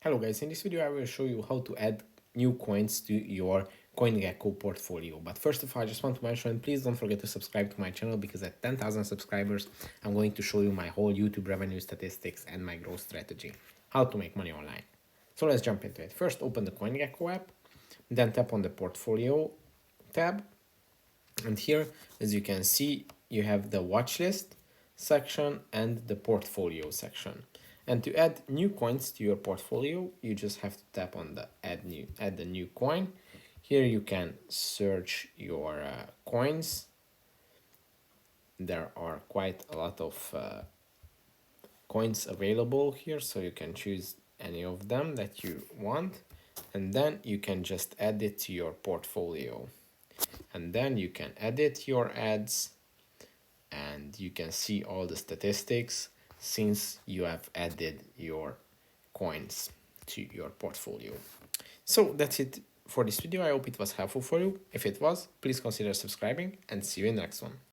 Hello guys, in this video I will show you how to add new coins to your Coingecko portfolio. But first of all, I just want to mention, please don't forget to subscribe to my channel because at 10,000 subscribers, I'm going to show you my whole YouTube revenue statistics and my growth strategy, how to make money online. So let's jump into it. First, open the Coingecko app, then tap on the portfolio tab. And here, as you can see, you have the watch list section and the portfolio section. And to add new coins to your portfolio, you just have to tap on the add the new coin. Here you can search your coins. There are quite a lot of coins available here, so you can choose any of them that you want, and then you can just add it to your portfolio. And then you can edit your ads and you can see all the statistics since you have added your coins to your portfolio. So that's it for this video. I hope it was helpful for you. If it was, please consider subscribing and see you in the next one.